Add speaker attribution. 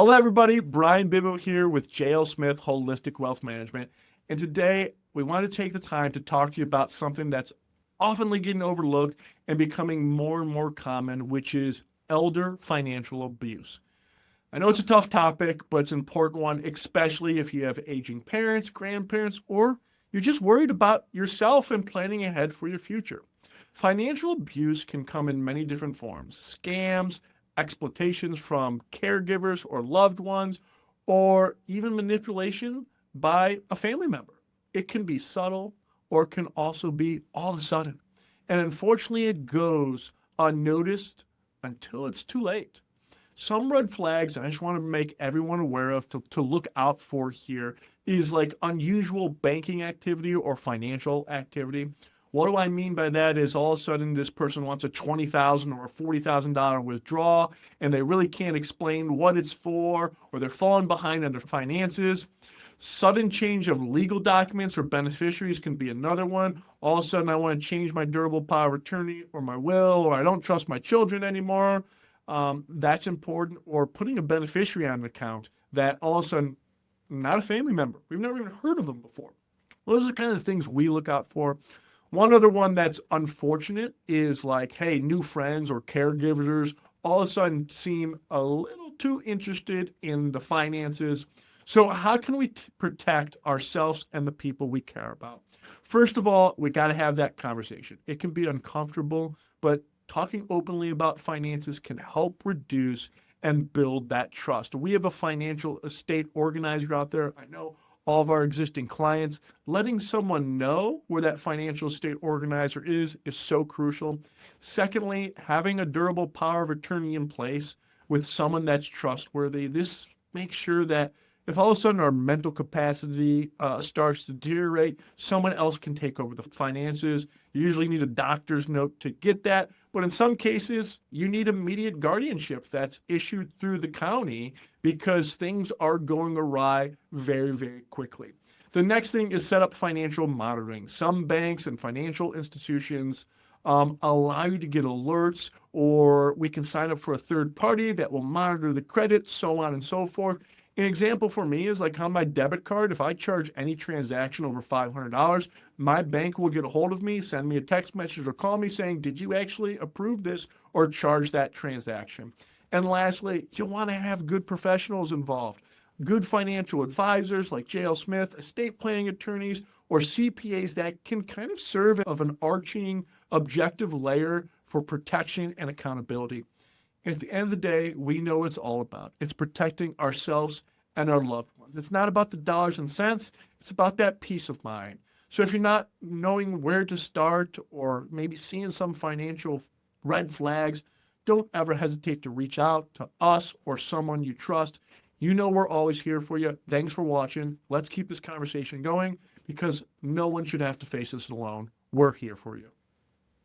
Speaker 1: Hello, everybody. Bryan Bibbo here with J.L. Smith Holistic Wealth Management. And today we want to take the time to talk to you about something that's oftenly getting overlooked and becoming more and more common, which is elder financial abuse. I know it's a tough topic, but it's an important one, especially if you have aging parents, grandparents, or you're just worried about yourself and planning ahead for your future. Financial abuse can come in many different forms: scams, exploitations from caregivers or loved ones, or even manipulation by a family member. It can be subtle or it can also be all of a sudden. And unfortunately, it goes unnoticed until it's too late. Some red flags I just want to make everyone aware of to look out for here is like unusual banking activity or financial activity. What do I mean by that is all of a sudden this person wants a $20,000 or a $40,000 withdrawal and they really can't explain what it's for, or they're falling behind on their finances. Sudden change of legal documents or beneficiaries can be another one. All of a sudden I want to change my durable power of attorney or my will, or I don't trust my children anymore. That's important. Or putting a beneficiary on an account that all of a sudden, not a family member, we've never even heard of them before. Those are the kind of things we look out for. One other one that's unfortunate is like, hey, new friends or caregivers all of a sudden seem a little too interested in the finances. So how can we protect ourselves and the people we care about? First of all, we got to have that conversation. It can be uncomfortable, but talking openly about finances can help reduce and build that trust. We have a financial estate organizer out there. I know all of our existing clients. Letting someone know where that financial estate organizer is so crucial. Secondly, having a durable power of attorney in place with someone that's trustworthy. This makes sure that if all of a sudden our mental capacity starts to deteriorate, someone else can take over the finances. You usually need a doctor's note to get that, but in some cases, you need immediate guardianship that's issued through the county because things are going awry very, very quickly. The next thing is set up financial monitoring. Some banks and financial institutions allow you to get alerts, or we can sign up for a third party that will monitor the credit, so on and so forth. An example for me is like on my debit card, if I charge any transaction over $500, my bank will get a hold of me, send me a text message or call me saying, did you actually approve this or charge that transaction? And lastly, you'll want to have good professionals involved. Good financial advisors like J.L. Smith, estate planning attorneys, or CPAs that can kind of serve as an arching objective layer for protection and accountability. At the end of the day, we know what it's all about. It's protecting ourselves and our loved ones. It's not about the dollars and cents. It's about that peace of mind. So if you're not knowing where to start or maybe seeing some financial red flags, don't ever hesitate to reach out to us or someone you trust. You know we're always here for you. Thanks for watching. Let's keep this conversation going because no one should have to face this alone. We're here for you.